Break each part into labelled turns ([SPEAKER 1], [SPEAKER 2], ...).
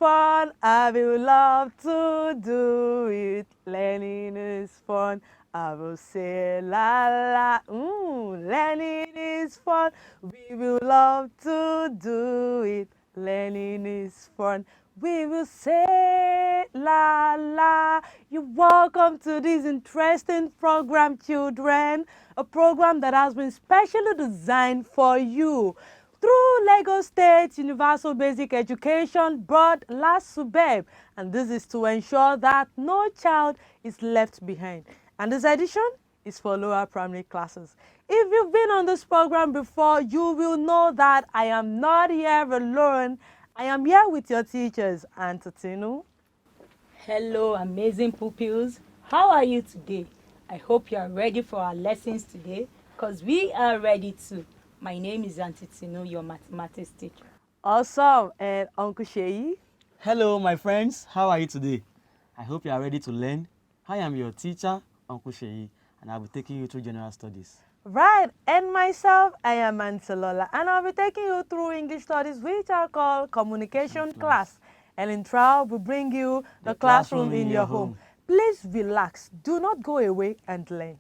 [SPEAKER 1] fun. I will love to do it. Learning is fun. I will say la la. Learning is fun. We will love to do it. Learning is fun. We will say la la. You're welcome to this interesting program, children. A program that has been specially designed for you through Lagos State Universal Basic Education Board LASUBEB. And this is to ensure that no child is left behind. And this edition is for lower primary classes. If you've been on this program before, you will know that I am not here alone. I am here with your teachers, Auntie Tinu.
[SPEAKER 2] Hello, amazing pupils. How are you today? I hope you are ready for our lessons today because we are ready too. My name is Auntie Tinu, your mathematics teacher.
[SPEAKER 1] Awesome. And Uncle Sheyi.
[SPEAKER 3] Hello, my friends. How are you today? I hope you are ready to learn. I am your teacher, Uncle Sheyi, and I'll be taking you through general studies.
[SPEAKER 1] Right, and myself, I am Auntie Lola, and I'll be taking you through English studies, which are called communication class. And in trial, we bring you the classroom in your home. Please relax. Do not go away and learn.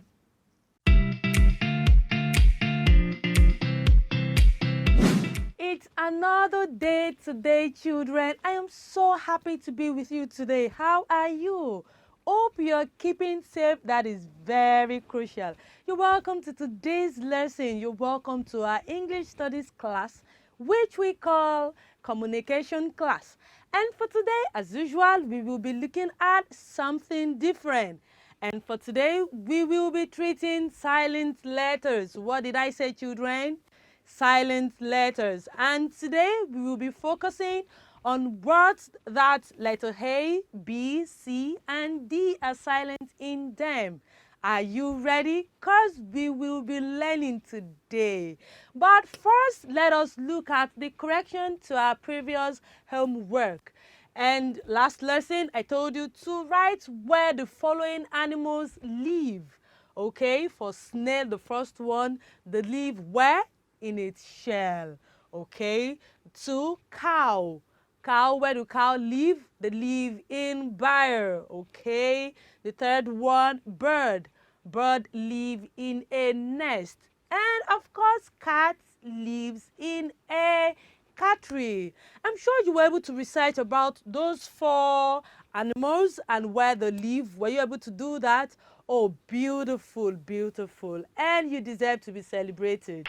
[SPEAKER 1] It's another day today, children. I am so happy to be with you today. How are you? Hope you're keeping safe. That is very crucial. You're welcome to today's lesson. You're welcome to our English studies class, which we call communication class. And for today, as usual, we will be looking at something different. And for today, we will be treating silent letters. What did I say, children? Silent letters. And today, we will be focusing on words that letter A, B, C, and D are silent in them. Are you ready? Because we will be learning today. But first, let us look at the correction to our previous homework. And last lesson, I told you to write where the following animals live. Okay, for snail, the first one, they live where? In its shell. Okay, 2, cow. Cow, where do cow live? They live in byre. Okay. The third one, bird. Bird live in a nest. And of course, cat lives in a cattery. I'm sure you were able to recite about those 4 animals and where they live. Were you able to do that? Oh, beautiful, beautiful. And you deserve to be celebrated.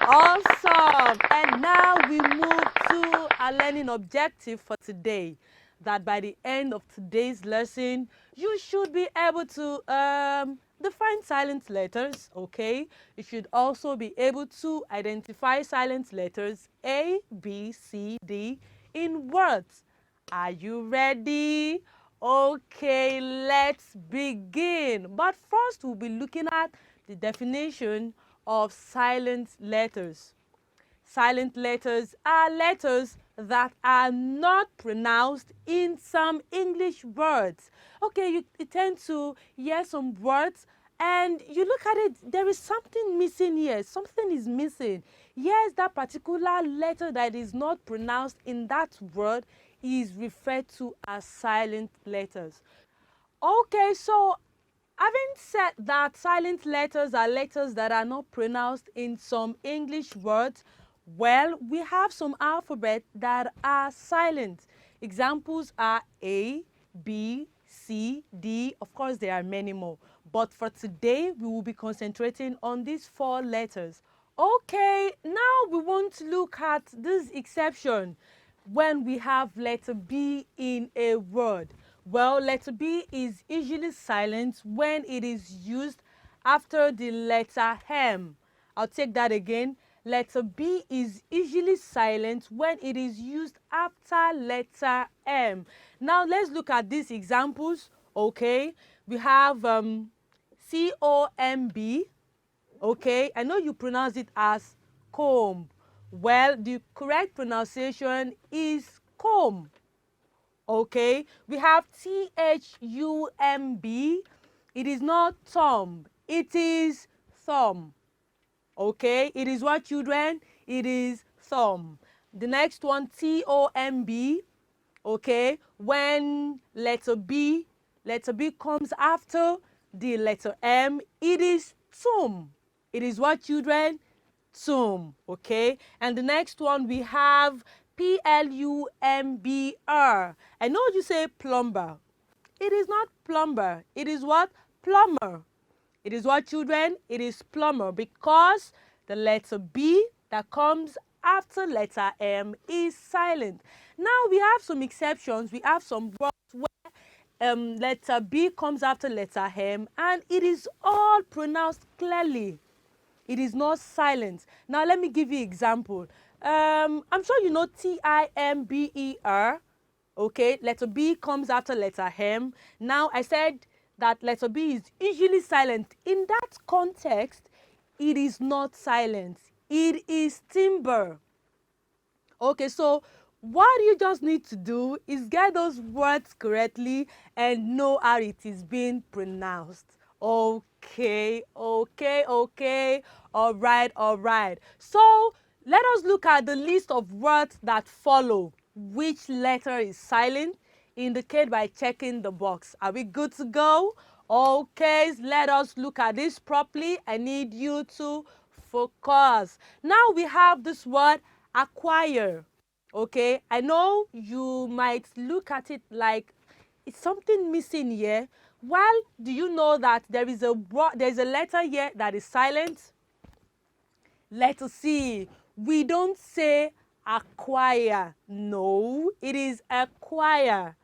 [SPEAKER 1] Awesome. And now we move to our learning objective for today. That by the end of today's lesson, you should be able to define silent letters, okay? You should also be able to identify silent letters A, B, C, D in words. Are you ready? Okay, let's begin. But first, we'll be looking at the definition of silent letters. Silent letters are letters that are not pronounced in some English words. Okay, you tend to hear some words and you look at it, there is something missing here. Something is missing. Yes, that particular letter that is not pronounced in that word is referred to as silent letters. Okay, so having said that silent letters are letters that are not pronounced in some English words, well, we have some alphabet that are silent. Examples are A, B, C, D. Of course, there are many more. But for today, we will be concentrating on these 4 letters. Okay, now we want to look at this exception when we have letter B in a word. Well, letter B is usually silent when it is used after the letter M. I'll take that again. Letter B is usually silent when it is used after letter M. Now, let's look at these examples. Okay, we have C-O-M-B. Okay, I know you pronounce it as comb. Well, the correct pronunciation is comb. Okay, we have T-H-U-M-B. It is not thumb, it is thumb. Okay, it is what, children? It is thumb. The next one, T-O-M-B. Okay, when letter B comes after the letter M, it is tomb. It is what, children? Tomb. Okay, and the next one we have Plumber. I know you say plumber. It is not plumber. It is what? Plumber. It is what, children? It is plumber, because the letter B that comes after letter M is silent. Now we have some exceptions. We have some words where letter B comes after letter M and it is all pronounced clearly. It is not silent. Now let me give you example. I'm sure you know Timber. Okay, letter B comes after letter M. Now I said that letter B is usually silent. In that context, it is not silent. It is timber. Okay, so what you just need to do is get those words correctly and know how it is being pronounced. Okay, okay, okay. All right, all right. So let us look at the list of words that follow. Which letter is silent? Indicate by checking the box. Are we good to go? Okay, let us look at this properly. I need you to focus. Now we have this word acquire. Okay, I know you might look at it like it's something missing here. Well, do you know that there's a letter here that is silent? Letter C. We don't say acquire. No, it is acquire.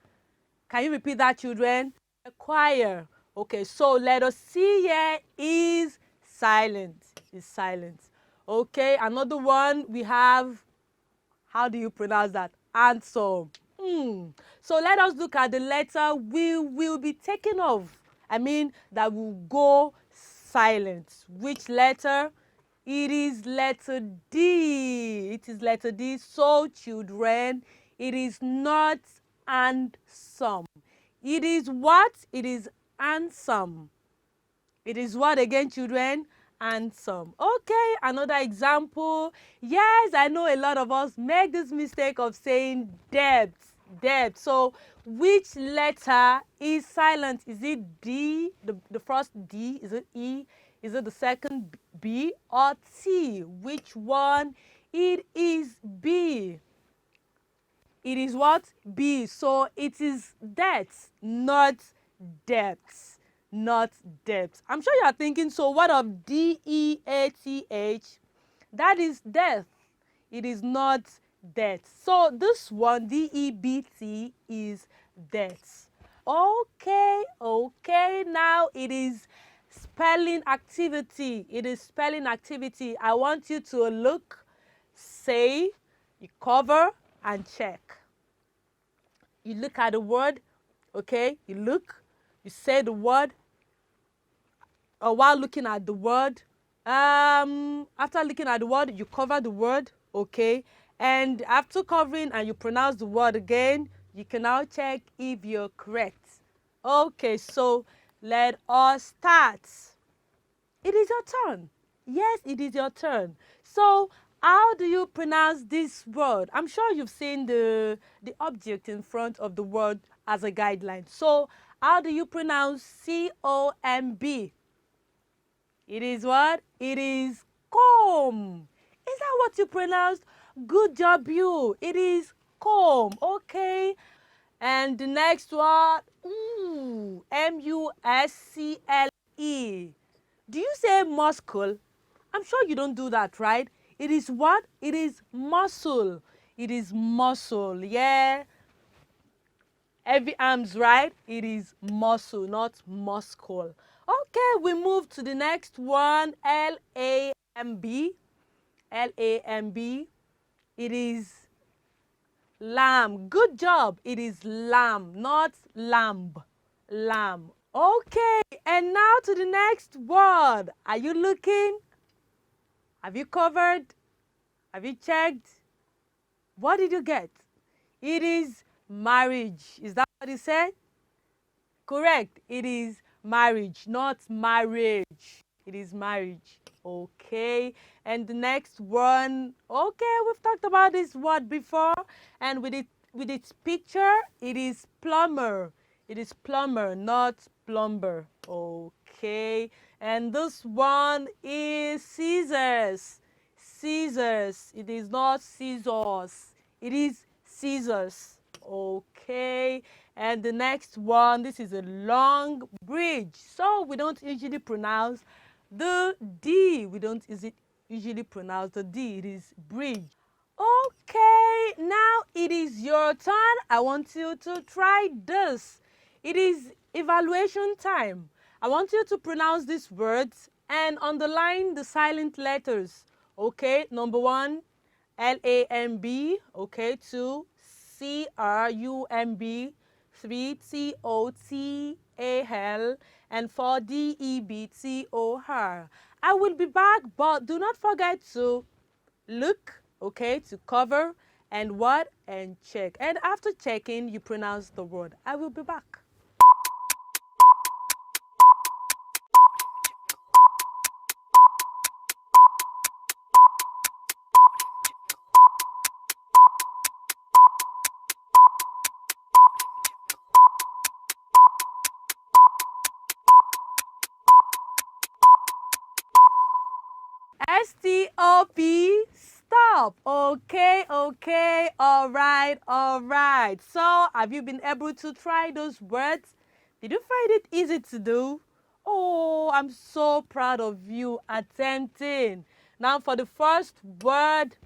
[SPEAKER 1] Can you repeat that, children? Acquire. Okay, so letter C here is silent. Is silent. Okay, another one we have. How do you pronounce that? Handsome. So let us look at the letter we will be taking off. I mean, that will go silent. Which letter? It is letter D. It is letter D. So, children, it is not handsome. It is what? It is handsome. It is what again, children? Handsome. Okay, another example. Yes, I know a lot of us make this mistake of saying debt. Debt. So, which letter is silent? Is it D, the first D? Is it E? Is it the second B or T? Which one? It is B. It is what? B. So it is debt, not debts. Not debt. I'm sure you are thinking, so what of DEATH? That is death. It is not debt. So this one, DEBT, is debt. Okay, okay. Now it is spelling activity. It is spelling activity. I want you to look, say, you cover, and check. You look at the word, okay? You look, you say the word, or while looking at the word, after looking at the word, you cover the word, okay? And after covering and you pronounce the word again, you can now check if you're correct. Okay, so let us start. It is your turn. Yes, it is your turn. So how do you pronounce this word? I'm sure you've seen the object in front of the word as a guideline. So how do you pronounce C-O-M-B? It is what? It is comb. Is that what you pronounced? Good job, you. It is comb. Okay. And the next one, M-U-S-C-L-E. Do you say muscle? I'm sure you don't do that, right? It is what? It is muscle. It is muscle, yeah. Every arm's right. It is muscle, not muscle. Okay, we move to the next one. L-A-M-B. L-A-M-B. It is lamb. Good job. It is lamb, not lamb. Lamb. Okay, and now to the next word. Are you looking? Have you covered? Have you checked? What did you get? It is marriage. Is that what it said? Correct. It is marriage, not marriage. It is marriage. Okay. And the next one. Okay, we've talked about this word before, and with its picture, it is plumber. It is plumber, not plumber. Okay. And this one is scissors. Scissors. It is not scissors. It is scissors. Okay. And the next one, this is a long bridge. So we don't usually pronounce the D. We don't usually pronounce the D. It is bridge. Okay, now it is your turn. I want you to try this. It is evaluation time. I want you to pronounce these words and underline the silent letters. Okay, number 1, L-A-M-B. Okay, 2, C-R-U-M-B. 3, T-O-T-A-L. And 4, D-E-B-T-O-R. I will be back, but do not forget to look, okay, to cover and what and check. And after checking, you pronounce the word. I will be back. S-T-O-P, stop. Okay, okay, all right, all right. So, have you been able to try those words? Did you find it easy to do? Oh, I'm so proud of you attempting. Now, for the first word,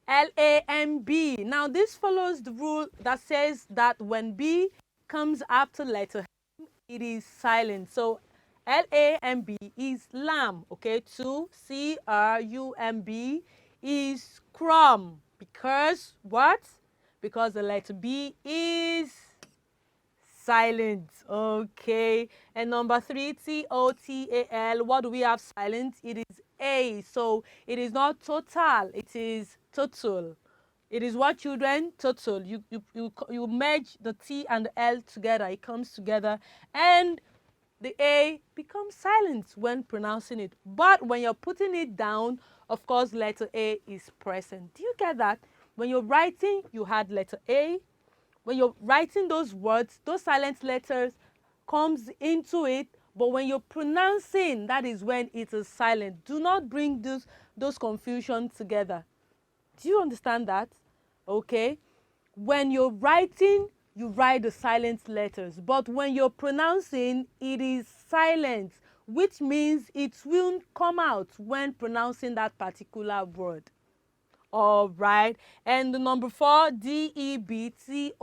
[SPEAKER 1] L-A-M-B. Now, this follows the rule that says that when B comes after letter, it is silent. So L-A-M-B is lamb. Okay, 2, C-R-U-M-B is crumb. Because what? Because the letter B is silent. Okay. And number 3, T-O-T-A-L. What do we have silent? It is A. So it is not total. It is total. It is what, children? Total. You merge the T and the L together. It comes together. And the A becomes silent when pronouncing it. But when you're putting it down, of course, letter A is present. Do you get that? When you're writing, you had letter A. When you're writing those words, those silent letters comes into it. But when you're pronouncing, that is when it is silent. Do not bring those confusions together. Do you understand that? Okay. When you're writing, you write the silent letters. But when you're pronouncing, it is silent, which means it won't come out when pronouncing that particular word. All right. And the number 4, D-E-B-T-O-R.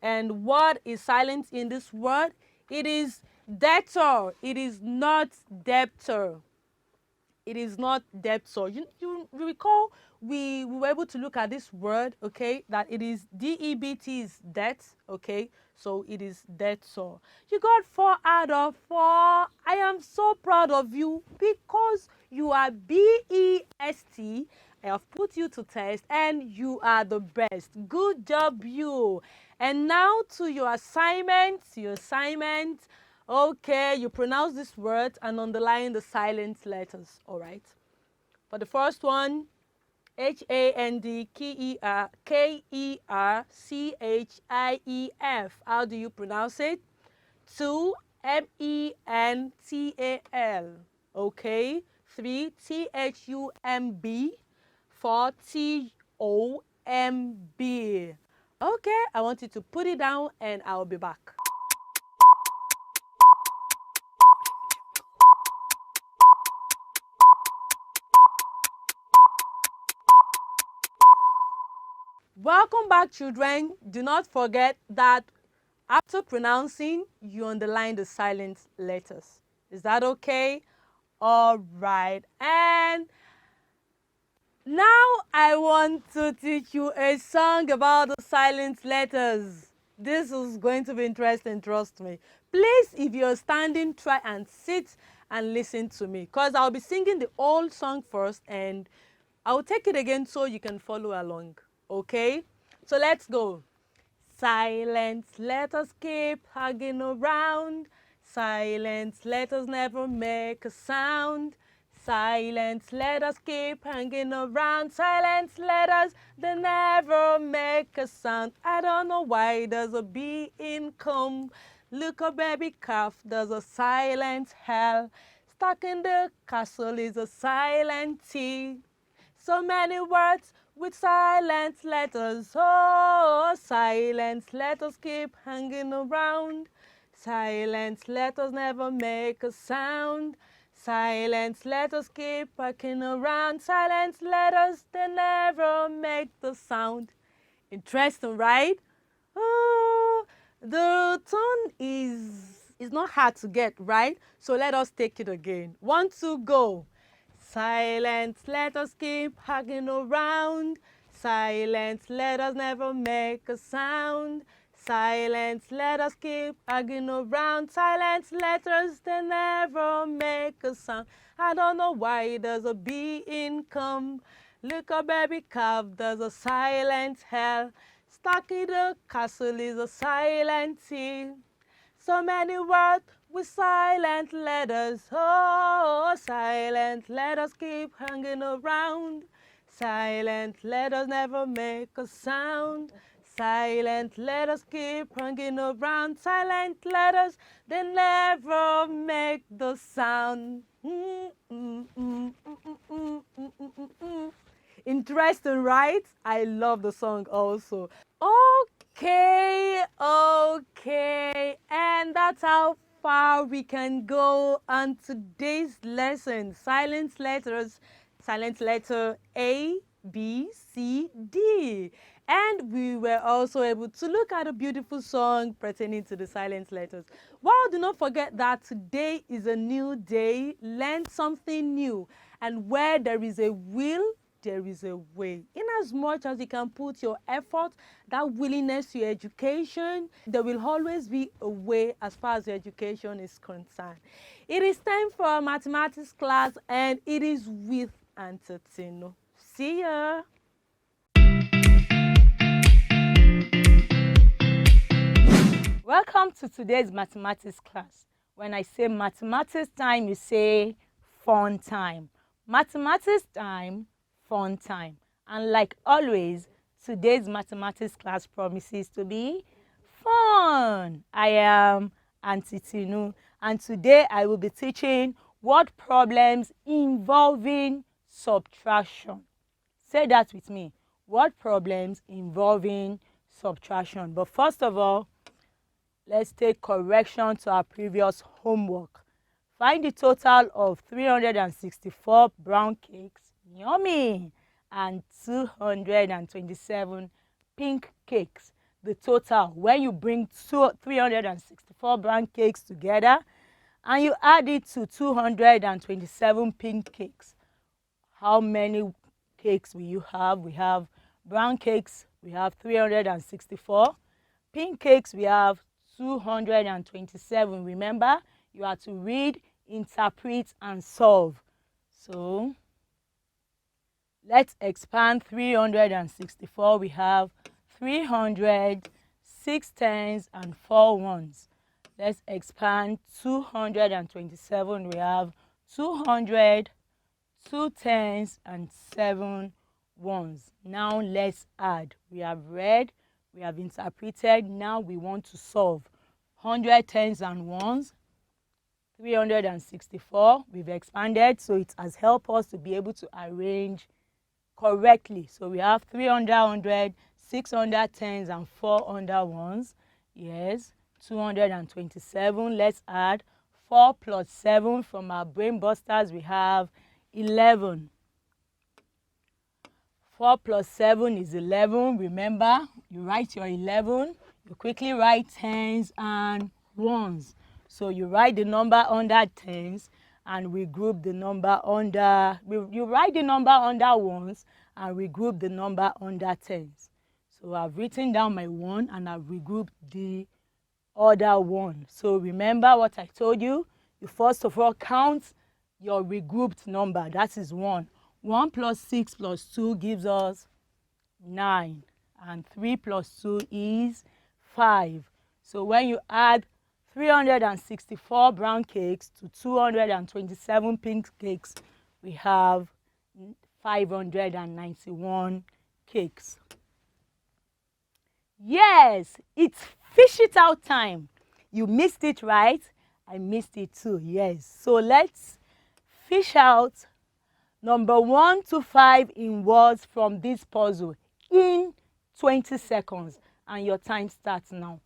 [SPEAKER 1] And what is silent in this word? It is debtor. It is not debtor. It is not debtor. You recall we were able to look at this word, okay, that it is D-E-B-T is debt, okay, so it is debtor. You got 4 out of 4. I am so proud of you because you are B-E-S-T. I have put you to test and you are the best. Good job, you. And now to your assignment, Okay, you pronounce this word and underline the silent letters, all right? For the first one, Handkerchief. How do you pronounce it? 2, mental. Okay. 3, thumb. 4, tomb. Okay, I want you to put it down and I'll be back. Welcome back, children. Do not forget that after pronouncing, you underline the silent letters. Is that okay? All right. And now I want to teach you a song about the silent letters. This is going to be interesting, trust me. Please, if you're standing, try and sit and listen to me, because I'll be singing the old song first and I'll take it again so you can follow along. Okay? So let's go. Silent letters keep hugging around. Silent letters never make a sound. Silent letters keep hanging around. Silent letters, they never make a sound. I don't know why there's a B in comb. Look, a baby calf, there's a silent hell. Stuck in the castle is a silent T. So many words with silent letters. Oh, silent letters keep hanging around. Silent letters never make a sound. Silent letters keep packing around. Silent letters, they never make the sound. Interesting, right? Oh, the tone is not hard to get, right? So let us take it again. 1, 2, go. Silent letters keep hanging around. Silent letters never make a sound. Silent letters keep hanging around. Silent letters, they never make a sound. I don't know why there's a B in come. Look, a baby calf, there's a silent hell. Stuck in the castle is a silent T. So many words with silent letters. Oh, silent letters keep hanging around. Silent letters never make a sound. Silent letters keep hanging around. Silent letters, they never make the sound. Interesting, right? I love the song also. Okay, and that's how far we can go on today's lesson. Silent letters, silent letter A, B, C, D. And we were also able to look at a beautiful song pertaining to the silent letters. Well, do not forget that today is a new day. Learn something new. And where there is a will, there is a way. In as much as you can put your effort, that willingness to your education, there will always be a way as far as your education is concerned. It is time for our mathematics class, and it is with Auntie Tino. See ya.
[SPEAKER 2] Welcome to today's mathematics class. When I say mathematics time, you say fun time. Mathematics time, fun time. And like always, today's mathematics class promises to be fun. I am Auntie Tinu, and today I will be teaching word problems involving subtraction. Say that with me. Word problems involving subtraction. But first of all, let's take correction to our previous homework. Find the total of 364 brown cakes, yummy, and 227 pink cakes. The total, when you bring 364 brown cakes together and you add it to 227 pink cakes, how many cakes will you have? We have brown cakes, we have 364. Pink cakes, we have 227. Remember, you have to read, interpret, and solve. So, let's expand 364. We have 300, 6 tens, and 4 ones. Let's expand 227. We have 200, 2 tens, and 7 ones. Now, let's add. We have read, we have interpreted. Now we want to solve. 100 tens and ones, 364. We've expanded, so it has helped us to be able to arrange correctly. So we have 300, 100, 600 tens and 400 ones. Yes, 227. Let's add 4 plus 7 from our brain busters. We have 11. 4 plus 7 is 11. Remember, you write your 11. You quickly write tens and ones. So you write the number under tens and we group the number under, you write the number under ones and we group the number under tens. So I've written down my 1 and I've regrouped the other 1. So remember what I told you. You first of all count your regrouped number. That is 1. 1 plus 6 plus 2 gives us 9. And 3 plus 2 is 5. So when you add 364 brown cakes to 227 pink cakes, we have 591 cakes. Yes, it's fish it out time. You missed it, right? I missed it too, yes. So let's fish out number 1 to 5 in words from this puzzle in 20 seconds. And your time starts now.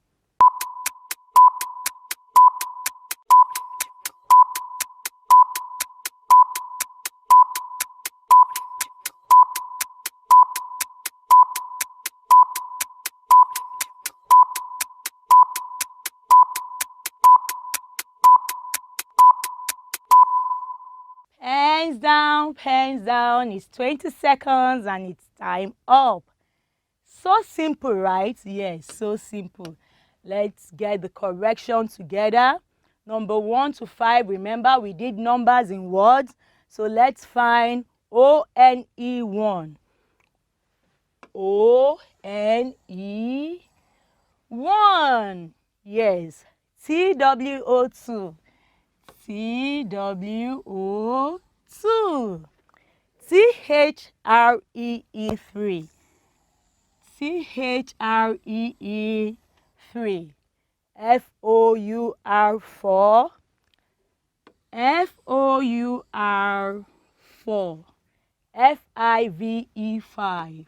[SPEAKER 2] Pens down. It's 20 seconds and it's time up. So simple, right? Yes, so simple. Let's get the correction together. Number 1 to 5, remember we did numbers in words. So let's find O-N-E-1. O-N-E-1. Yes. T-W-O-2. T-W-O-2. T-H-R-E-E-3. T-H-R-E-E-3. F-O-U-R-4. F-O-U-R-4. F-I-V-E-5.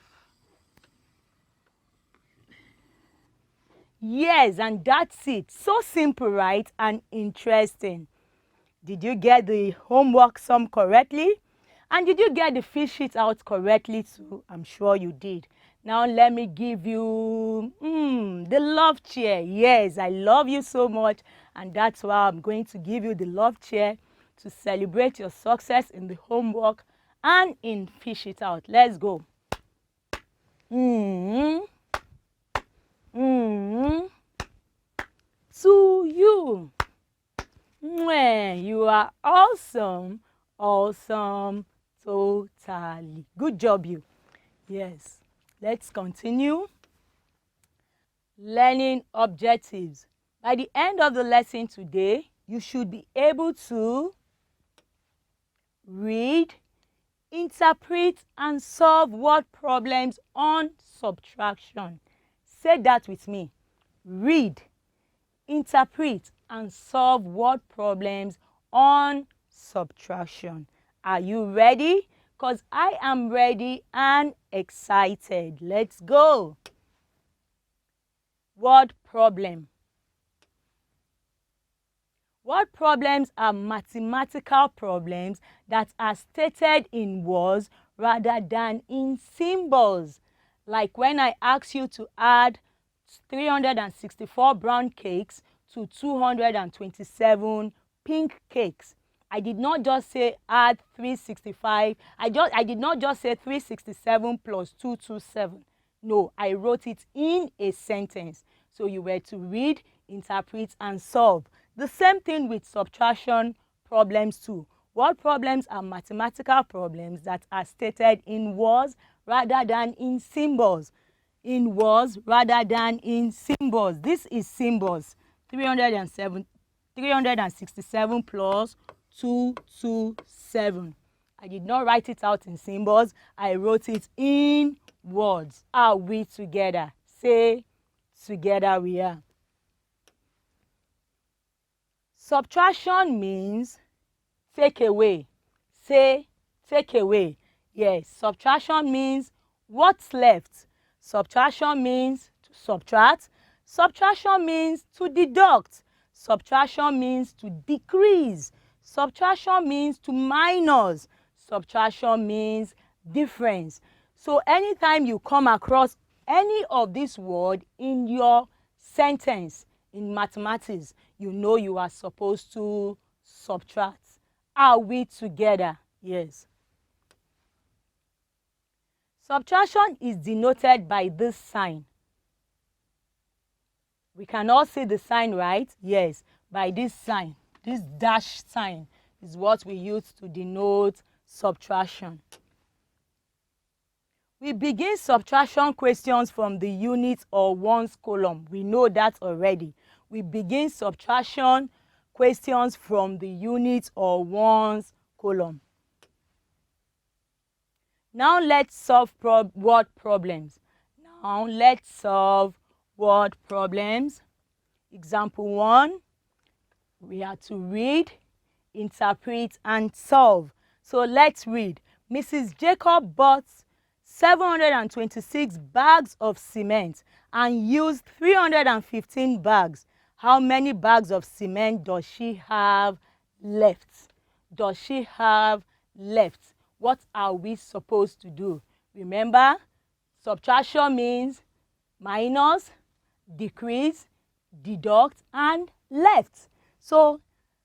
[SPEAKER 2] Yes, and that's it. So simple, right? And interesting. Did you get the homework sum correctly? And did you get the fish it out correctly too? I'm sure you did. Now let me give you the love chair. Yes, I love you so much, and that's why I'm going to give you the love chair to celebrate your success in the homework and in fish it out. Let's go. To you. You are awesome, awesome, totally. Good job, you. Yes. Let's continue. Learning objectives. By the end of the lesson today, you should be able to read, interpret, and solve word problems on subtraction. Say that with me. Read, interpret, and solve word problems on subtraction. Are you ready? Because I am ready and excited. Let's go. Word problem. Word problems are mathematical problems that are stated in words rather than in symbols. Like when I ask you to add 364 brown cakes to 227 pink cakes. I did not just say add 365. I did not just say 367 plus 227. No, I wrote it in a sentence. So you were to read, interpret, and solve. The same thing with subtraction problems too. Word problems are mathematical problems that are stated in words rather than in symbols. In words rather than in symbols. This is symbols. 367 plus 227. I did not write it out in symbols. I wrote it in words. Are we together? Say, together we are. Subtraction means take away. Say, take away. Yes, subtraction means what's left. Subtraction means to subtract. Subtraction means to deduct. Subtraction means to decrease. Subtraction means to minus. Subtraction means difference. So anytime you come across any of these words in your sentence in mathematics, you know you are supposed to subtract. Are we together? Yes. Subtraction is denoted by this sign. We can all see the sign, right? Yes, by this sign. This dash sign is what we use to denote subtraction. We begin subtraction questions from the units or ones column. We know that already. We begin subtraction questions from the units or ones column. Now let's solve word problems. Now let's solve word problems. Example 1, we have to read, interpret, and solve. So let's read. Mrs. Jacob bought 726 bags of cement and used 315 bags. How many bags of cement does she have left? Does she have left? What are we supposed to do? Remember, subtraction means minus, decrease, deduct, and left. So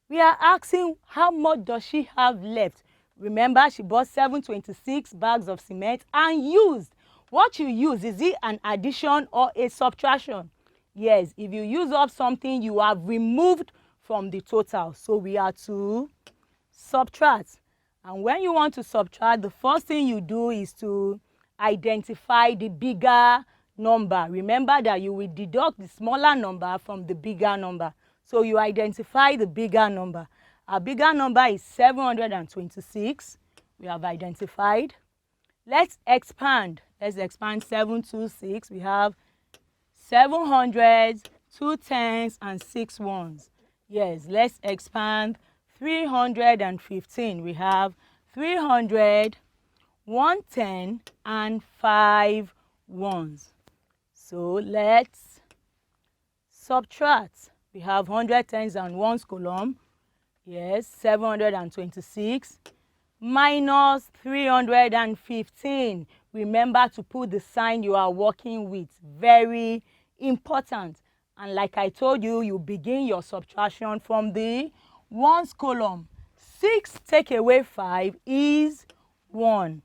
[SPEAKER 2] we are asking how much does she have left? Remember, she bought 726 bags of cement and used. What you use, is it an addition or a subtraction? Yes, if you use up something, you have removed from the total. So we are to subtract. And when you want to subtract, the first thing you do is to identify the bigger number. Remember that you will deduct the smaller number from the bigger number. So you identify the bigger number. Our bigger number is 726. We have identified. Let's expand. Let's expand 726. We have 700, 2 tens, and 6 ones. Yes, let's expand 315. We have 300, 110, and 5 ones. So let's subtract. We have 100 tens and ones column. Yes, 726 minus 315. Remember to put the sign you are working with. Very important. And like I told you, you begin your subtraction from the ones column. 6 take away 5 is 1.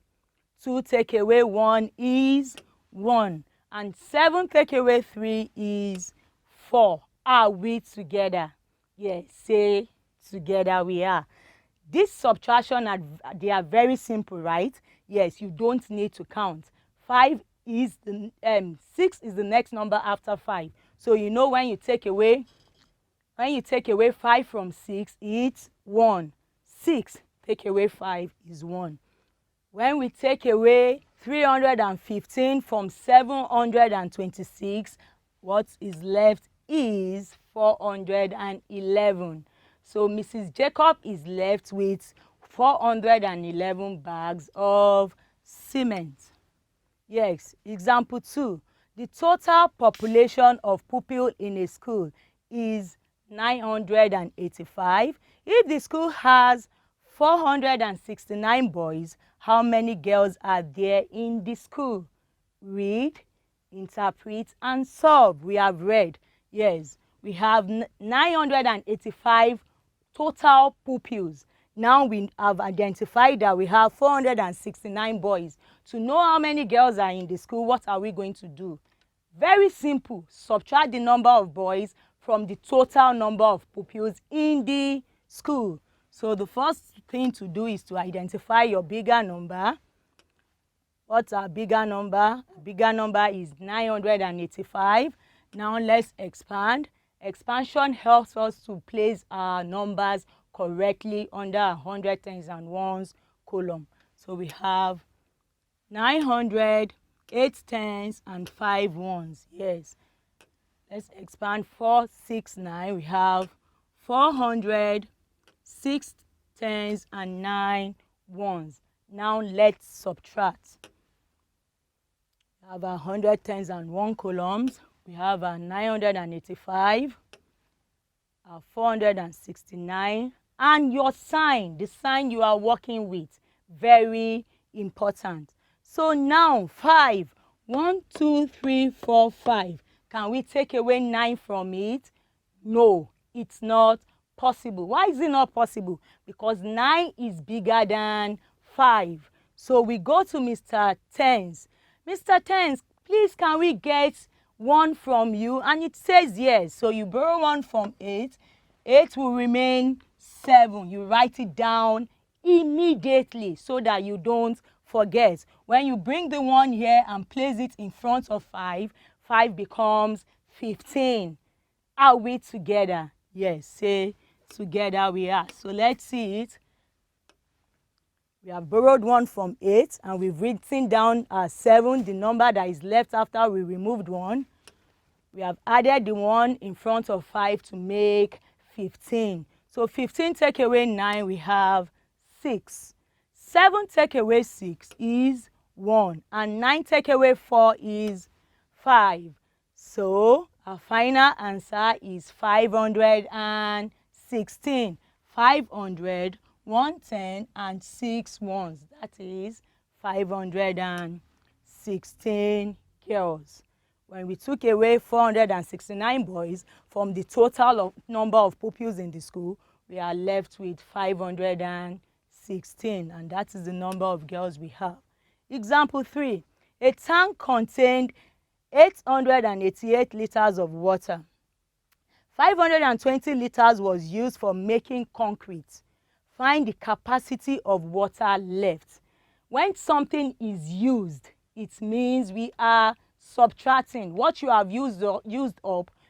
[SPEAKER 2] 2 take away 1 is 1. And 7 take away 3 is 4. Are we together? Yes, say together we are. This subtraction, they are very simple, right? Yes, you don't need to count. 6 is the next number after 5. So you know when you take away 5 from 6, it's 1. 6 take away 5 is 1. When we take away 315 from 726, what is left is 411. So Mrs. Jacob is left with 411 bags of cement. Yes, example 2. The total population of pupils in a school is 985. If the school has 469 boys, how many girls are there in the school? Read, interpret, and solve. We have read. Yes, we have 985 total pupils. Now we have identified that we have 469 boys. To know how many girls are in the school, what are we going to do? Very simple. Subtract the number of boys from the total number of pupils in the school. So the first thing to do is to identify your bigger number. What's our bigger number? Our bigger number is 985. Now let's expand. Expansion helps us to place our numbers correctly under 100 tens and ones column. So we have 900, 8 tens, and 5 ones. Yes. Let's expand 469. We have 400, 6 tens, and 9 ones. Now let's subtract. We have 100 tens and 1 columns. We have 985, 469, and your sign, the sign you are working with, very important. So now 5, 1, 2, 3, 4, 5. Can we take away 9 from it? No, it's not possible. Why is it not possible? Because 9 is bigger than 5. So we go to Mr. Tens. Mr. Tens, please can we get 1 from you? And it says yes. So you borrow 1 from 8. 8 will remain 7. You write it down immediately so that you don't forget. When you bring the 1 here and place it in front of 5, 5 becomes 15. Are we together? Yes, say together we are. So let's see it. We have borrowed 1 from 8 and we've written down 7, the number that is left after we removed 1. We have added the 1 in front of 5 to make 15. So 15 take away 9, we have 6. 7 take away 6 is 1. And 9 take away 4 is 5. So our final answer is 516. 500, 110, and 6 ones. That is 516 girls. When we took away 469 boys from the total number of pupils in the school, we are left with 516, and that is the number of girls we have. Example 3. A tank contained 888 liters of water. 520 liters was used for making concrete. Find the capacity of water left. When something is used, it means we are subtracting. What you have used up,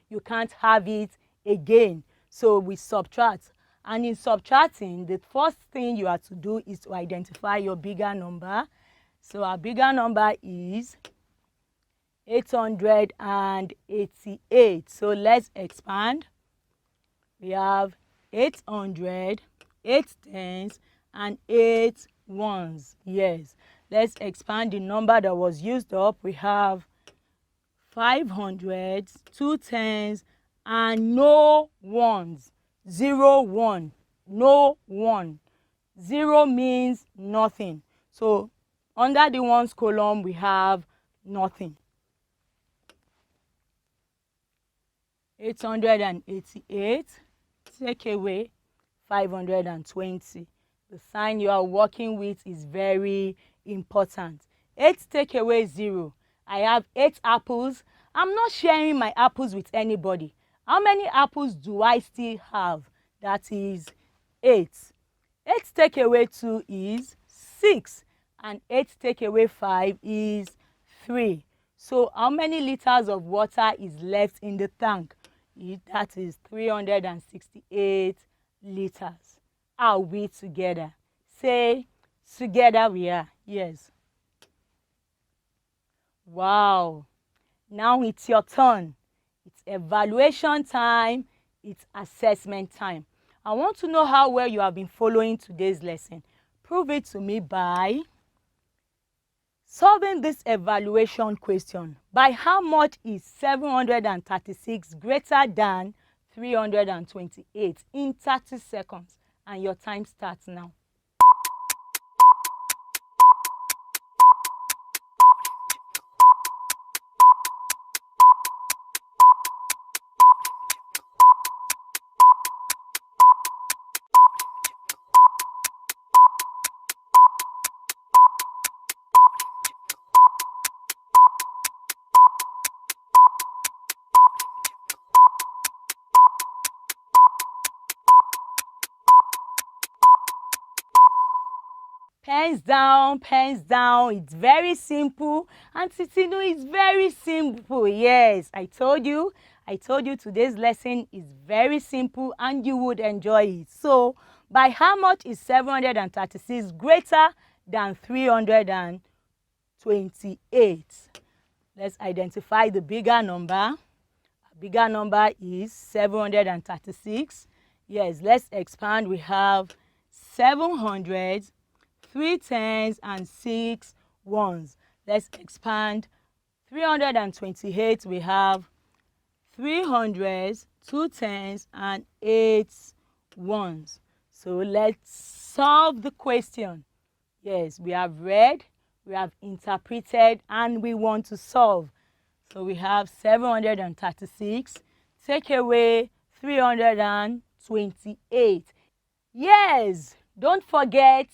[SPEAKER 2] you can't have it again. So we subtract. And in subtracting, the first thing you have to do is to identify your bigger number. So our bigger number is 888. So let's expand. We have 800, 8 tens, and 8 ones. Yes. Let's expand the number that was used up. We have 500, 2 tens, and no ones. 0, 1. No 1. 0 means nothing. So under the ones column, we have nothing. 888, take away 520. The sign you are working with is very important. 8 take away 0. I have 8 apples. I'm not sharing my apples with anybody. How many apples do I still have? That is 8. 8 take away 2 is 6. And 8 take away 5 is 3. So how many liters of water is left in the tank? That is 368 liters. Are we together? Say, together we are. Yes. Wow. Now it's your turn. It's evaluation time. It's assessment time. I want to know how well you have been following today's lesson. Prove it to me by solving this evaluation question. By how much is 736 greater than 328 in 30 seconds? And your time starts now. Pens down, pens down. It's very simple. And Titinu is very simple. Yes, I told you today's lesson is very simple and you would enjoy it. So, by how much is 736 greater than 328? Let's identify the bigger number. A bigger number is 736. Yes, let's expand. We have 700. 3 tens and 6 ones. Let's expand. 328, we have 300, 2 tens, and 8 ones. So let's solve the question. Yes, we have read, we have interpreted, and we want to solve. So we have 736. Take away 328. Yes, don't forget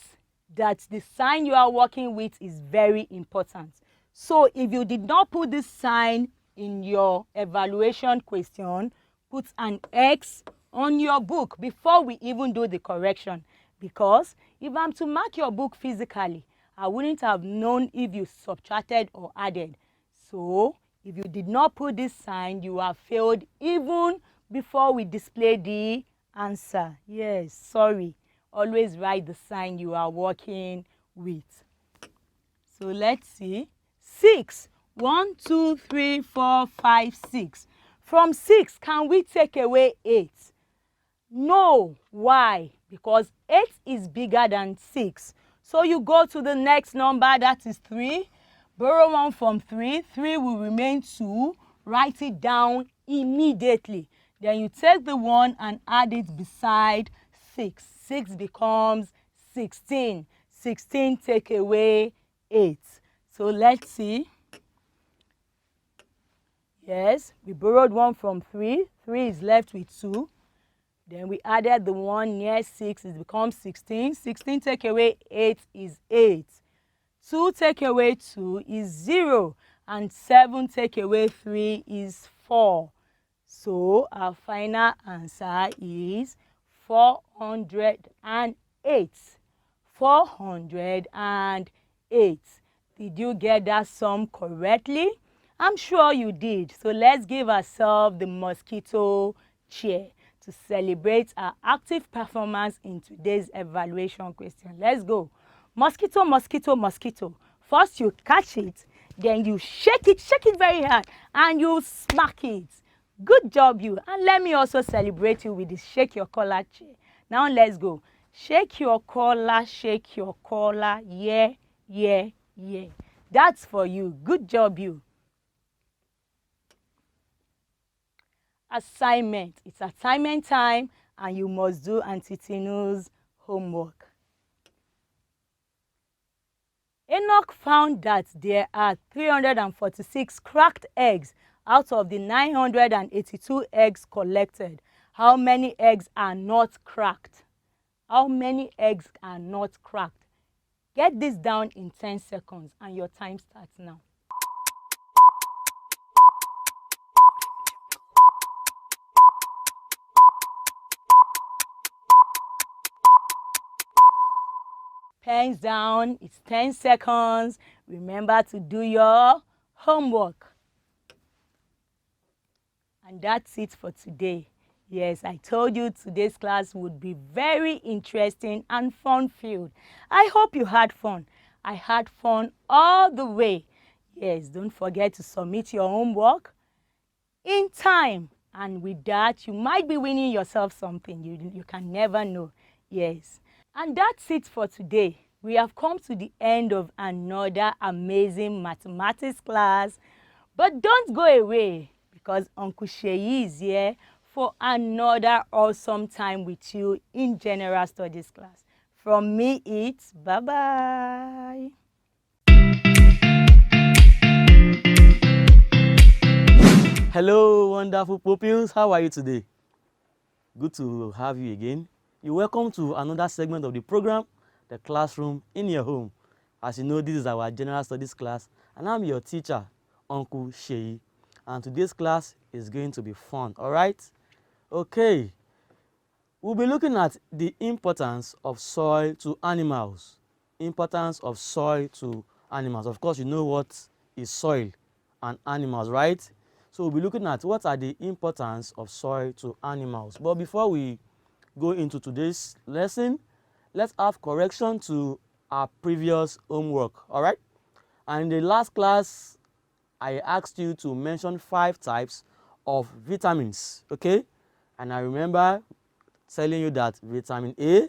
[SPEAKER 2] that the sign you are working with is very important. So if you did not put this sign in your evaluation question, put an X on your book before we even do the correction. Because if I'm to mark your book physically, I wouldn't have known if you subtracted or added. So if you did not put this sign, you have failed even before we display the answer. Yes, sorry. always write the sign you are working with. So let's see. 6. 1, 2, 3, 4, 5, 6. From 6, can we take away 8? No. Why? Because 8 is bigger than 6. So you go to the next number, that is 3. Borrow 1 from 3. 3 will remain 2. Write it down immediately. Then you take the 1 and add it beside 6. 6 becomes 16. 16 take away 8. So let's see. Yes, we borrowed 1 from 3. 3 is left with 2. Then we added the 1 near 6. It becomes 16. 16 take away 8 is 8. 2 take away 2 is 0. And 7 take away 3 is 4. So our final answer is 408. 408. Did you get that sum correctly? I'm sure you did. So let's give ourselves the mosquito cheer to celebrate our active performance in today's evaluation question. Let's go. Mosquito, mosquito, mosquito. First you catch it, then you shake it very hard, and you smack it. Good job, you. And let me also celebrate you with the shake your collar cheer. Now let's go. Shake your collar, yeah, yeah, yeah. That's for you. Good job, you. Assignment. It's assignment time, and you must do Auntie Tinu's homework. Enoch found that there are 346 cracked eggs out of the 982 eggs collected. How many eggs are not cracked? How many eggs are not cracked? Get this down in 10 seconds, and your time starts now. Pens down, it's 10 seconds. Remember to do your homework. And that's it for today. Yes, I told you today's class would be very interesting and fun-filled. I hope you had fun. I had fun all the way. Yes, don't forget to submit your homework in time. And with that, you might be winning yourself something. You can never know. Yes. And that's it for today. We have come to the end of another amazing mathematics class. But don't go away, because Uncle Sheyi is here for another awesome time with you in General Studies class. From me, it's bye-bye.
[SPEAKER 3] Hello, wonderful pupils. How are you today? Good to have you again. You're welcome to another segment of the program, The Classroom in Your Home. As you know, this is our General Studies class, and I'm your teacher, Uncle Sheyi. And today's class is going to be fun, all right? Okay. We'll be looking at the importance of soil to animals. Importance of soil to animals. Of course, you know what is soil and animals, right? So we'll be looking at what are the importance of soil to animals. But before we go into today's lesson, let's have correction to our previous homework, all right? And in the last class, I asked you to mention 5 types of vitamins, okay? And I remember telling you that vitamin A,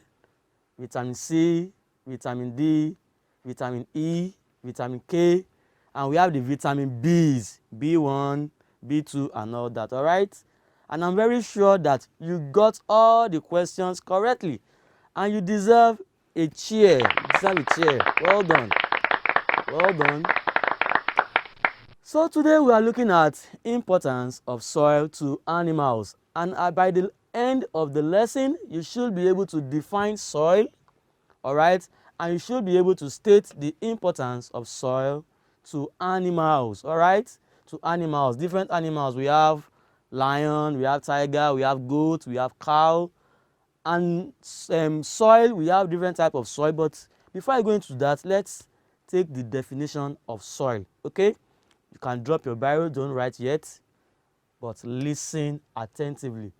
[SPEAKER 3] vitamin C, vitamin D, vitamin E, vitamin K, and we have the vitamin Bs, B1, B2, and all that, all right? And I'm very sure that you got all the questions correctly, and you deserve a cheer. You deserve a cheer. Well done. Well done. So today we are looking at importance of soil to animals, and by the end of the lesson, you should be able to define soil, all right? And you should be able to state the importance of soil to animals, all right? To animals, different animals. We have lion, we have tiger, we have goat, we have cow, and soil, we have different type of soil. But before I go into that, let's take the definition of soil, okay? You can drop your Bible, don't write yet, but listen attentively.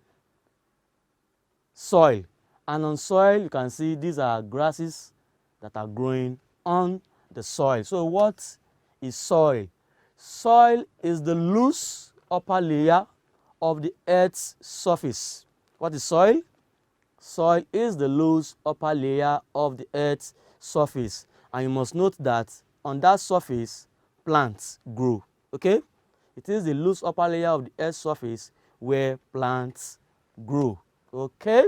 [SPEAKER 3] Soil. And on soil, you can see these are grasses that are growing on the soil. So what is soil? Soil is the loose upper layer of the earth's surface. What is soil? Soil is the loose upper layer of the earth's surface. And you must note that on that surface, plants grow. Okay? It is the loose upper layer of the earth's surface where plants grow. Okay?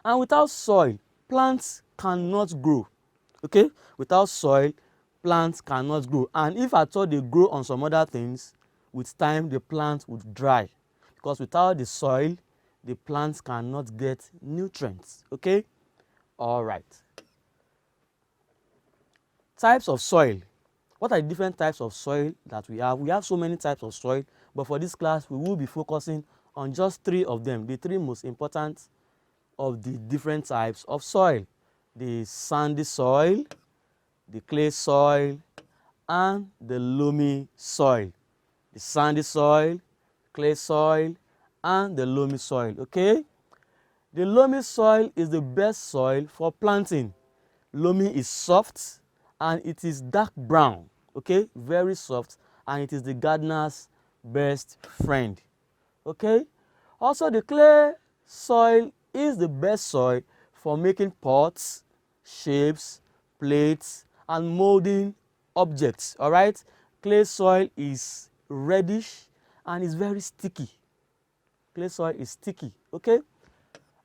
[SPEAKER 3] And without soil, plants cannot grow. Okay? Without soil, plants cannot grow. And if at all they grow on some other things, with time the plant would dry. Because without the soil, the plants cannot get nutrients. Okay? All right. Types of soil. What are the different types of soil that we have? We have so many types of soil, but for this class, we will be focusing on just 3 of them, the 3 most important of the different types of soil: the sandy soil, the clay soil, and the loamy soil. The sandy soil, clay soil, and the loamy soil. Okay? The loamy soil is the best soil for planting. Loamy is soft and it is dark brown. Okay? Very soft, and it is the gardener's best friend. Okay? Also, the clay soil is the best soil for making pots, shapes, plates, and molding objects. All right? Clay soil is reddish and is very sticky. Clay soil is sticky. Okay?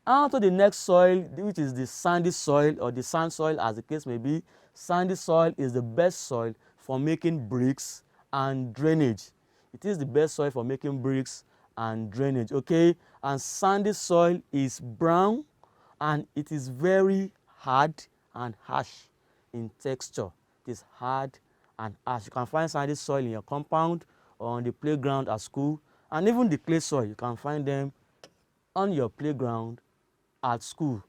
[SPEAKER 3] And to the next soil, which is the sandy soil or the sand soil, as the case may be. Sandy soil is the best soil for making bricks and drainage. It is the best soil for making bricks and drainage. Okay? And sandy soil is brown and it is very hard and harsh in texture. It is hard and harsh. You can find sandy soil in your compound or on the playground at school, and even the clay soil, you can find them on your playground at school.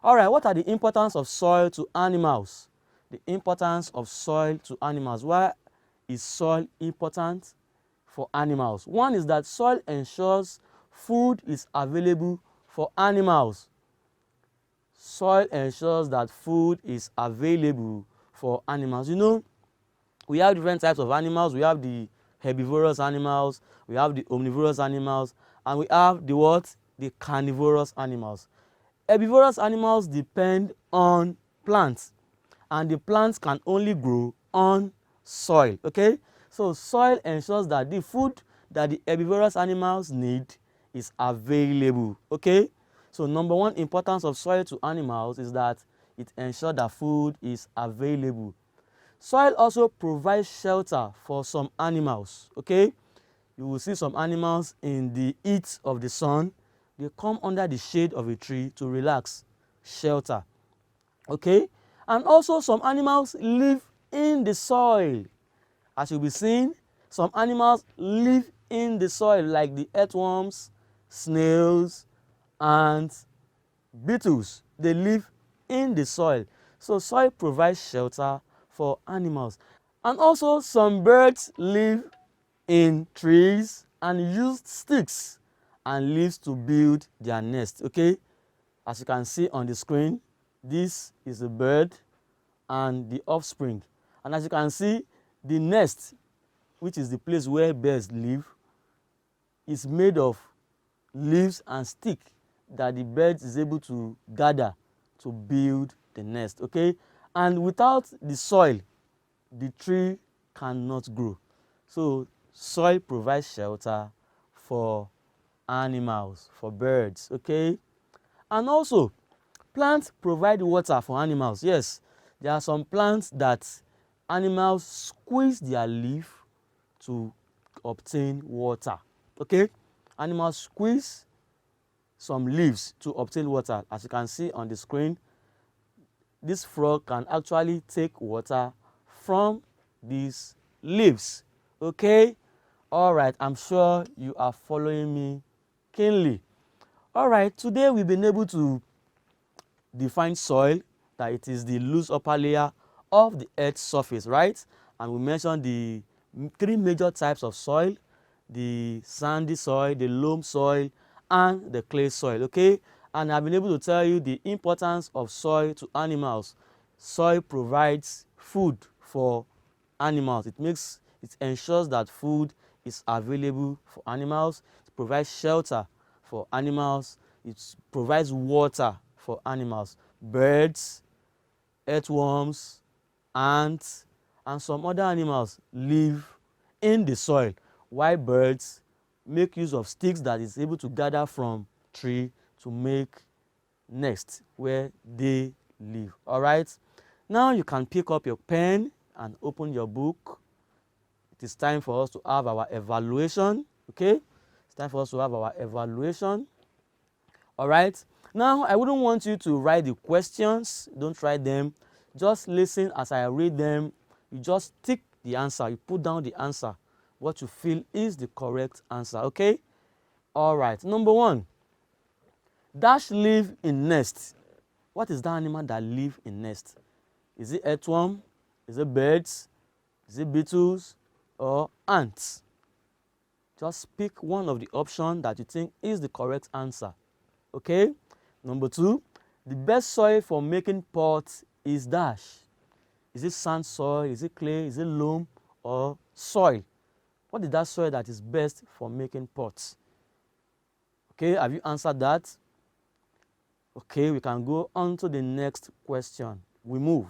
[SPEAKER 3] All right, what are the importance of soil to animals? The importance of soil to animals. Why is soil important for animals? One is that soil ensures food is available for animals. Soil ensures that food is available for animals. You know, we have different types of animals. We have the herbivorous animals, we have the omnivorous animals, and we have the what? The carnivorous animals. Herbivorous animals depend on plants, and the plants can only grow on soil. Okay? So soil ensures that the food that the herbivorous animals need is available. Okay? So number one importance of soil to animals is that it ensures that food is available. Soil also provides shelter for some animals. Okay? You will see some animals in the heat of the sun. They come under the shade of a tree to relax, shelter. Okay? And also some animals live in the soil. As you'll be seeing, some animals live in the soil, like the earthworms, snails, and beetles. They live in the soil. So soil provides shelter for animals. And also some birds live in trees and use sticks and leaves to build their nest. Okay? As you can see on the screen, this is a bird and the offspring. And as you can see, the nest, which is the place where birds live, is made of leaves and stick that the bird is able to gather to build the nest. Okay? And without the soil, the tree cannot grow. So soil provides shelter for animals, for birds. Okay? And also, plants provide water for animals. Yes, there are some plants that animals squeeze their leaf to obtain water. Okay? Animals squeeze some leaves to obtain water. As you can see on the screen, this frog can actually take water from these leaves. Okay? All right, I'm sure you are following me keenly. All right, today we've been able to define soil, that it is the loose upper layer of the earth's surface, right? And we mentioned the 3 major types of soil: the sandy soil, the loam soil, and the clay soil. Okay? and I've been able to tell you the importance of soil to animals. Soil provides food for animals. It ensures that food is available for animals. It provides shelter for animals. It provides water for animals. Birds, earthworms, ants, and some other animals live in the soil, while birds make use of sticks that is able to gather from tree to make nest where they live. All right, now you can pick up your pen and open your book. It is time for us to have our evaluation. Okay, it's time for us to have our evaluation. All right, now I wouldn't want you to write the questions. Don't write them, just listen as I read them. You just tick the answer, you put down the answer, what you feel is the correct answer. Okay, all right. Number 1, dash live in nest. What is that animal that live in nest? Is it earthworm? Is it birds? Is it beetles or ants? Just pick one of the options that you think is the correct answer. Okay. Number 2, the best soil for making pots is dash. Is it sand soil? Is it clay? Is it loam or soil? What is that soil that is best for making pots? Okay, have you answered that? Okay, we can go on to the next question. We move.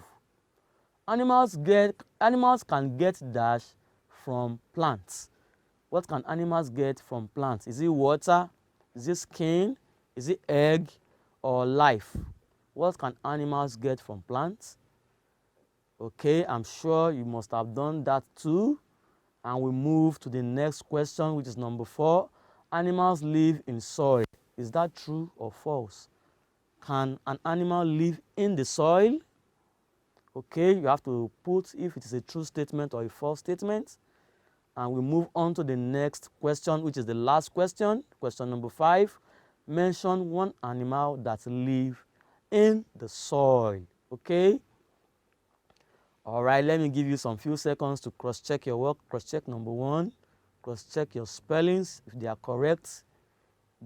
[SPEAKER 3] Animals can get dash from plants. What can animals get from plants? Is it water? Is it skin? Is it egg or life? What can animals get from plants? Okay, I'm sure you must have done that too. And we move to the next question, which is number 4. Animals live in soil. Is that true or false? Can an animal live in the soil? Okay, you have to put if it is a true statement or a false statement. And we move on to the next question, which is the last question. Question number 5. Mention one animal that lives in the soil. Okay. All right, let me give you some few seconds to cross-check your work. Cross-check number 1. Cross-check your spellings if they are correct.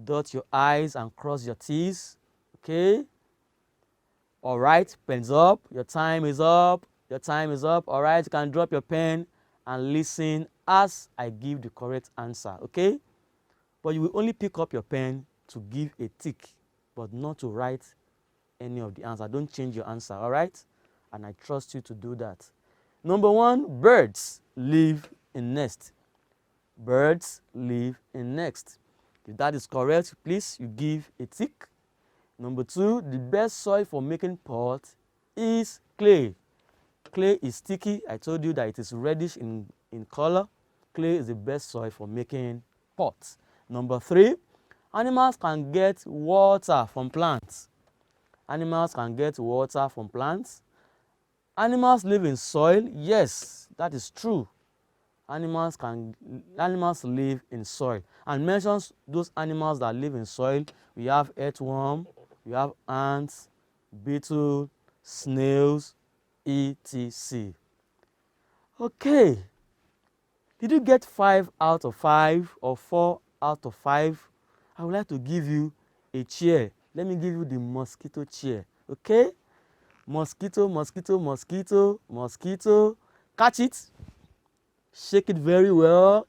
[SPEAKER 3] Dot your I's and cross your T's. Okay. All right, pens up. Your time is up. Your time is up. All right, you can drop your pen and listen as I give the correct answer. Okay. But you will only pick up your pen to give a tick, but not to write any of the answer. Don't change your answer. All right. And I trust you to do that. Number 1, birds live in nest. Birds live in nest. If that is correct, please, you give a tick. Number 2, the best soil for making pot is clay. Clay is sticky. I told you that it is reddish in color. Clay is the best soil for making pots. Number 3, animals can get water from plants. Animals can get water from plants. Animals live in soil. Yes, that is true. Animals live in soil. And mentions those animals that live in soil. We have earthworm, we have ants, beetle, snails, etc. Okay. Did you get 5 out of 5 or 4 out of 5? I would like to give you a chair. Let me give you the mosquito chair. Okay? Mosquito, mosquito, mosquito, mosquito. Catch it. Shake it very well.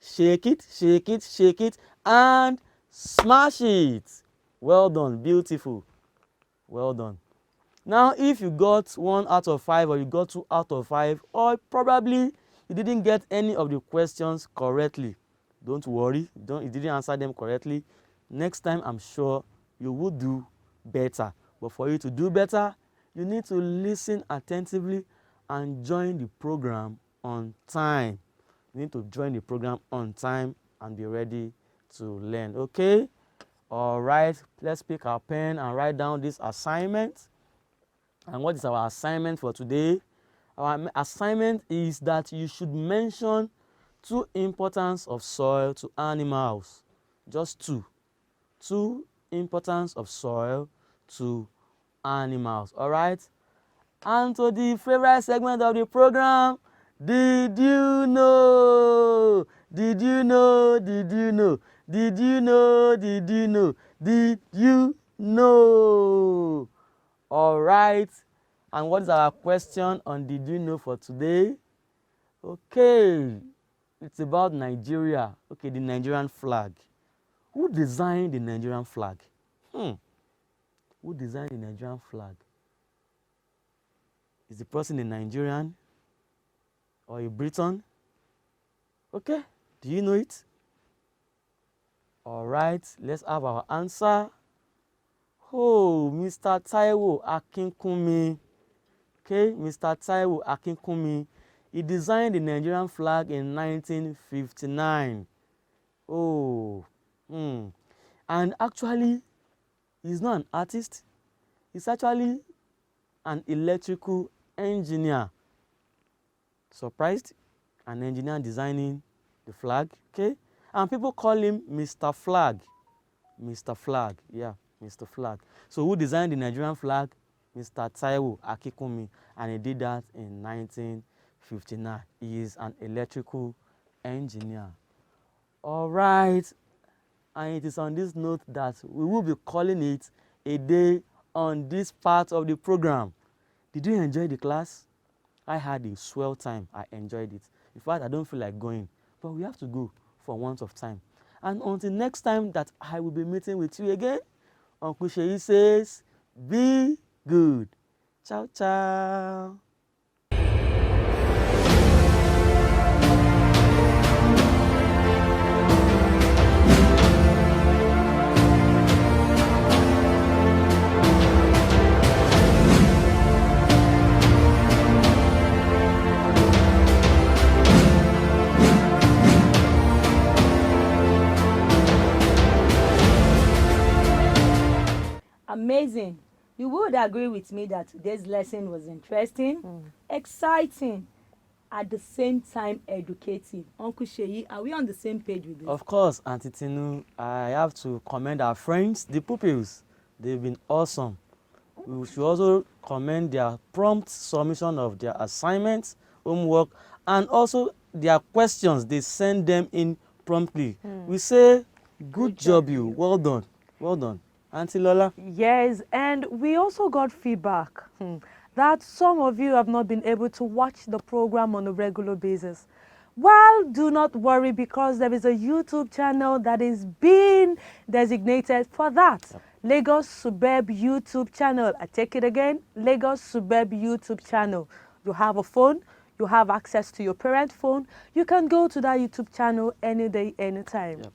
[SPEAKER 3] Shake it, shake it, shake it, and smash it. Well done. Beautiful. Well done. Now, if you got 1 out of 5 or you got 2 out of 5, or probably you didn't get any of the questions correctly, don't worry. You didn't answer them correctly. Next time, I'm sure you will do better. But for you to do better, you need to listen attentively and join the program on time. You need to join the program on time and be ready to learn. Okay? All right. Let's pick our pen and write down this assignment. And what is our assignment for today? Our assignment is that you should mention 2 importance of soil to animals. Just 2. 2 importance of soil to animals. All right. And to the favorite segment of the program, did you know? Did you know? Did you know? Did you know? Did you know? Did you No. All right. And what is our question on Did You Know for today? Okay. It's about Nigeria. Okay, the Nigerian flag. Who designed the Nigerian flag? Who designed the Nigerian flag? Is the person a Nigerian or a Briton? Okay, do you know it? All right, let's have our answer. Oh, Mr. Taiwo Akinkunmi. Okay, Mr. Taiwo Akinkunmi. He designed the Nigerian flag in 1959. Oh, and actually, he's not an artist. He's actually an electrical engineer. Surprised? An engineer designing the flag, okay? And people call him Mr. Flag. Mr. Flag, yeah, Mr. Flag. So who designed the Nigerian flag? Mr. Taiwo Akinkunmi, and he did that in 1959. He is an electrical engineer. All right, and it is on this note that we will be calling it a day on this part of the program. Did you enjoy the class? I had a swell time. I enjoyed it. In fact, I don't feel like going, but we have to go for want of time. And until next time that I will be meeting with you again, Uncle Sheyi says, be good. Ciao, ciao.
[SPEAKER 2] Amazing. You would agree with me that today's lesson was interesting, exciting, at the same time educative. Uncle Sheyi, are we on the same page with this?
[SPEAKER 3] Of course, Auntie Tinu, I have to commend our friends, the pupils. They've been awesome. We should also commend their prompt submission of their assignments, homework, and also their questions. They send them in promptly. We say, good job you. Well done. Well done. Auntie Lola?
[SPEAKER 1] Yes, and we also got feedback that some of you have not been able to watch the program on a regular basis. Well, do not worry, because there is a YouTube channel that is being designated for that. Lagos Suburb YouTube channel. I take it again, Lagos Suburb YouTube channel. You have a phone, you have access to your parent phone. You can go to that YouTube channel any day, anytime.
[SPEAKER 3] Yep.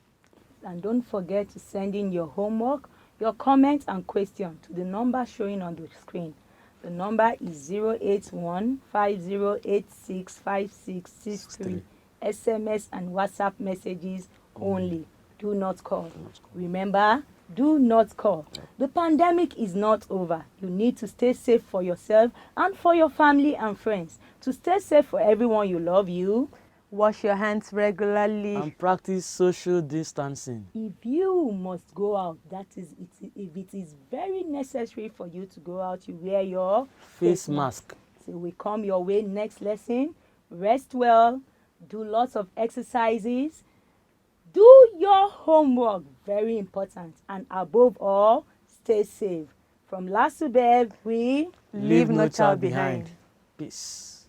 [SPEAKER 2] And don't forget to send in your homework, your comments and questions to the number showing on the screen. The number is 081-5086-5663. SMS and WhatsApp messages only. Do not call. Remember, do not call. The pandemic is not over. You need to stay safe for yourself and for your family and friends. To stay safe for everyone you love,
[SPEAKER 1] Wash your hands regularly.
[SPEAKER 3] And practice social distancing.
[SPEAKER 2] if you must go out, that is, if it is very necessary for you to go out, you wear your
[SPEAKER 3] Face mask.
[SPEAKER 2] So we come your way next lesson. Rest well, do lots of exercises, do your homework, very important, and above all, stay safe. From Lasubeb, we
[SPEAKER 1] Leave no child behind.
[SPEAKER 3] Peace.